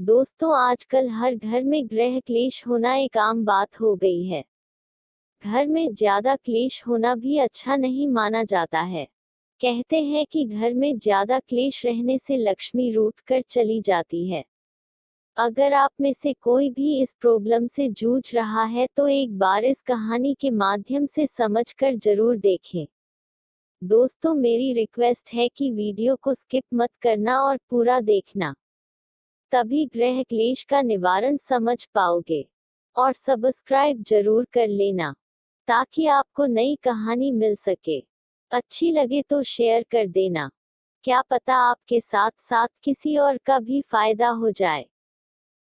दोस्तों, आजकल हर घर में गृह क्लेश होना एक आम बात हो गई है। घर में ज्यादा क्लेश होना भी अच्छा नहीं माना जाता है। कहते हैं कि घर में ज्यादा क्लेश रहने से लक्ष्मी रूठ कर चली जाती है। अगर आप में से कोई भी इस प्रॉब्लम से जूझ रहा है तो एक बार इस कहानी के माध्यम से समझकर जरूर देखें। दोस्तों, मेरी रिक्वेस्ट है कि वीडियो को स्किप मत करना और पूरा देखना, तभी गृह क्लेश का निवारण समझ पाओगे। और सब्सक्राइब जरूर कर लेना ताकि आपको नई कहानी मिल सके। अच्छी लगे तो शेयर कर देना, क्या पता आपके साथ साथ किसी और का भी फायदा हो जाए।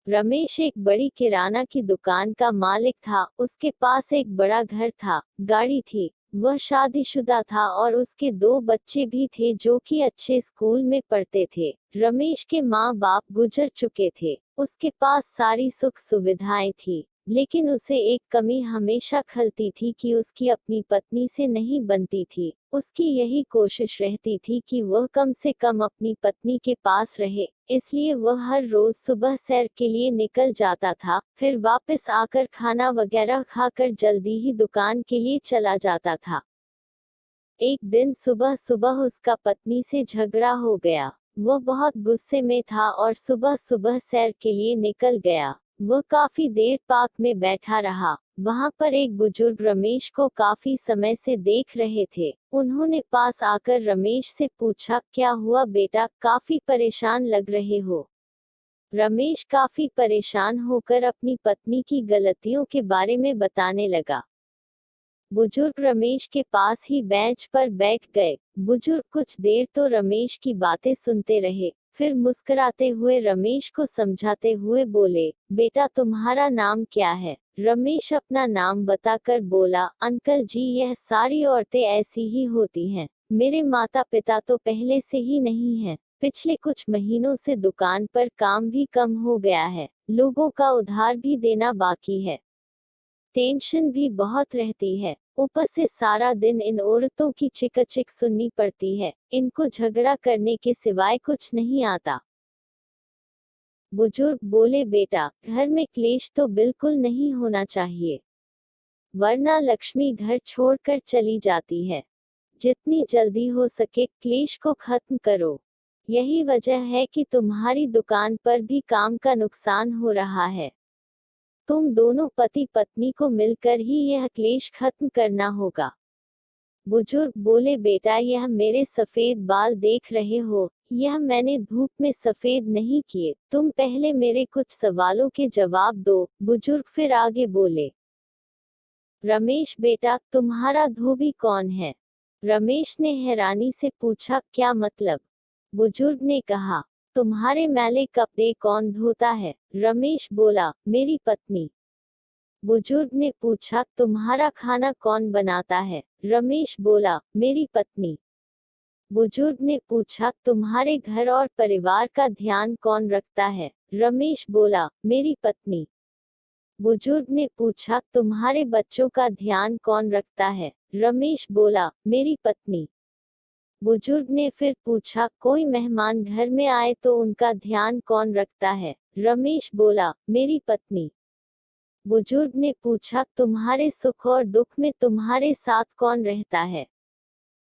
रमेश एक बड़ी किराना की दुकान का मालिक था। उसके पास एक बड़ा घर था, गाड़ी थी। वह शादीशुदा था और उसके दो बच्चे भी थे जो कि अच्छे स्कूल में पढ़ते थे। रमेश के माँ बाप गुजर चुके थे। उसके पास सारी सुख सुविधाएं थी, लेकिन उसे एक कमी हमेशा खलती थी कि उसकी अपनी पत्नी से नहीं बनती थी। उसकी यही कोशिश रहती थी कि वह कम से कम अपनी पत्नी के पास रहे, इसलिए वह हर रोज सुबह सैर के लिए निकल जाता था, फिर वापस आकर खाना वगैरह खाकर जल्दी ही दुकान के लिए चला जाता था। एक दिन सुबह सुबह उसका पत्नी से झगड़ा हो गया। वह बहुत गुस्से में था और सुबह सुबह सैर के लिए निकल गया। वह काफी देर पार्क में बैठा रहा। वहां पर एक बुजुर्ग रमेश को काफी समय से देख रहे थे। उन्होंने पास आकर रमेश से पूछा, क्या हुआ बेटा, काफी परेशान लग रहे हो। रमेश काफी परेशान होकर अपनी पत्नी की गलतियों के बारे में बताने लगा। बुजुर्ग रमेश के पास ही बेंच पर बैठ गए। बुजुर्ग कुछ देर तो रमेश की बातें सुनते रहे, फिर मुस्कुराते हुए रमेश को समझाते हुए बोले, बेटा तुम्हारा नाम क्या है। रमेश अपना नाम बताकर बोला, अंकल जी, यह सारी औरतें ऐसी ही होती हैं। मेरे माता पिता तो पहले से ही नहीं हैं। पिछले कुछ महीनों से दुकान पर काम भी कम हो गया है, लोगों का उधार भी देना बाकी है, टेंशन भी बहुत रहती है। ऊपर से सारा दिन इन औरतों की चिकचिक सुननी पड़ती है। इनको झगड़ा करने के सिवाय कुछ नहीं आता। बुजुर्ग बोले, बेटा, घर में क्लेश तो बिल्कुल नहीं होना चाहिए, वरना लक्ष्मी घर छोड़कर चली जाती है। जितनी जल्दी हो सके क्लेश को खत्म करो। यही वजह है कि तुम्हारी दुकान पर भी काम का नुकसान हो रहा है। तुम दोनों पति पत्नी को मिलकर ही यह क्लेश खत्म करना होगा। बुजुर्ग बोले, बेटा, यह मेरे सफेद बाल देख रहे हो, यह मैंने धूप में सफेद नहीं किए। तुम पहले मेरे कुछ सवालों के जवाब दो। बुजुर्ग फिर आगे बोले, रमेश बेटा, तुम्हारा धोबी कौन है। रमेश ने हैरानी से पूछा, क्या मतलब। बुजुर्ग ने कहा, तुम्हारे मैले कपड़े कौन धोता है। रमेश बोला, मेरी पत्नी। बुजुर्ग ने पूछा, तुम्हारा खाना कौन बनाता है। रमेश बोला, मेरी पत्नी। बुजुर्ग ने पूछा, तुम्हारे घर और परिवार का ध्यान कौन रखता है। रमेश बोला, मेरी पत्नी। बुजुर्ग ने पूछा, तुम्हारे बच्चों का ध्यान कौन रखता है। रमेश बोला, मेरी पत्नी। बुजुर्ग ने फिर पूछा, कोई मेहमान घर में आए तो उनका ध्यान कौन रखता है। रमेश बोला, मेरी पत्नी। बुजुर्ग ने पूछा, तुम्हारे सुख और दुख में तुम्हारे साथ कौन रहता है।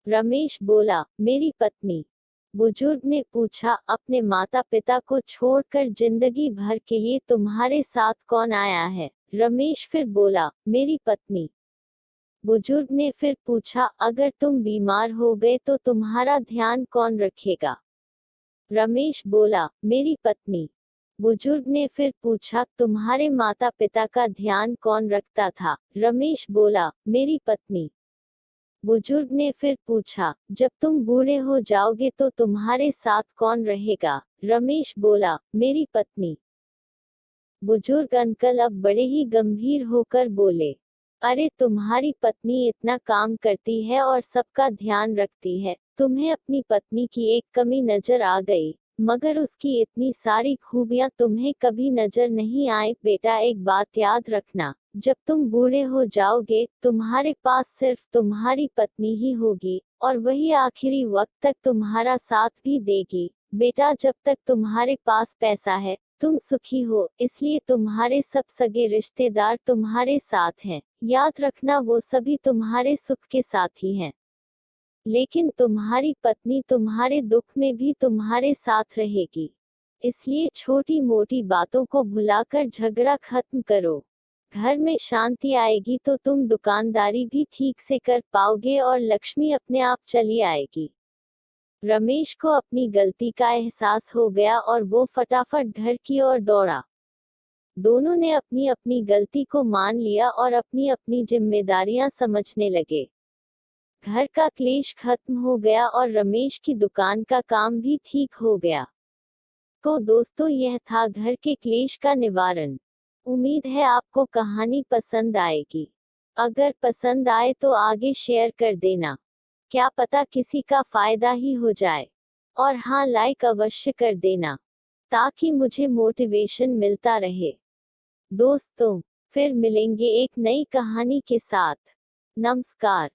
रमेश बोला, मेरी पत्नी। बुजुर्ग ने पूछा, अपने माता पिता को छोड़कर जिंदगी भर के लिए तुम्हारे साथ कौन आया है। रमेश फिर बोला, मेरी पत्नी। बुजुर्ग ने फिर पूछा, अगर तुम बीमार हो गए तो तुम्हारा ध्यान कौन रखेगा। रमेश बोला, मेरी पत्नी। बुजुर्ग ने फिर पूछा, तुम्हारे माता पिता का ध्यान कौन रखता था। रमेश बोला, मेरी पत्नी। बुजुर्ग ने फिर पूछा, जब तुम बूढ़े हो जाओगे तो तुम्हारे साथ कौन रहेगा। रमेश बोला, मेरी पत्नी। बुजुर्ग अंकल अब बड़े ही गंभीर होकर बोले, अरे तुम्हारी पत्नी इतना काम करती है और सबका ध्यान रखती है, तुम्हें अपनी पत्नी की एक कमी नजर आ गई, मगर उसकी इतनी सारी खूबियां तुम्हें कभी नजर नहीं आए। बेटा, एक बात याद रखना, जब तुम बूढ़े हो जाओगे तुम्हारे पास सिर्फ तुम्हारी पत्नी ही होगी, और वही आखिरी वक्त तक तुम्हारा साथ भी देगी। बेटा, जब तक तुम्हारे पास पैसा है तुम सुखी हो, इसलिए तुम्हारे सब सगे रिश्तेदार तुम्हारे साथ हैं। याद रखना वो सभी तुम्हारे सुख के साथी हैं। लेकिन तुम्हारी पत्नी तुम्हारे दुख में भी तुम्हारे साथ रहेगी। इसलिए छोटी मोटी बातों को भुलाकर झगड़ा खत्म करो। घर में शांति आएगी तो तुम दुकानदारी भी ठीक से कर पाओगे और लक्ष्मी अपने आप चली आएगी। रमेश को अपनी गलती का एहसास हो गया और वो फटाफट घर की ओर दौड़ा। दोनों ने अपनी अपनी गलती को मान लिया और अपनी अपनी जिम्मेदारियां समझने लगे। घर का क्लेश खत्म हो गया और रमेश की दुकान का काम भी ठीक हो गया। तो दोस्तों, यह था घर के क्लेश का निवारण। उम्मीद है आपको कहानी पसंद आएगी। अगर पसंद आए तो आगे शेयर कर देना, क्या पता किसी का फायदा ही हो जाए। और हाँ, लाइक अवश्य कर देना ताकि मुझे मोटिवेशन मिलता रहे। दोस्तों, फिर मिलेंगे एक नई कहानी के साथ। नमस्कार।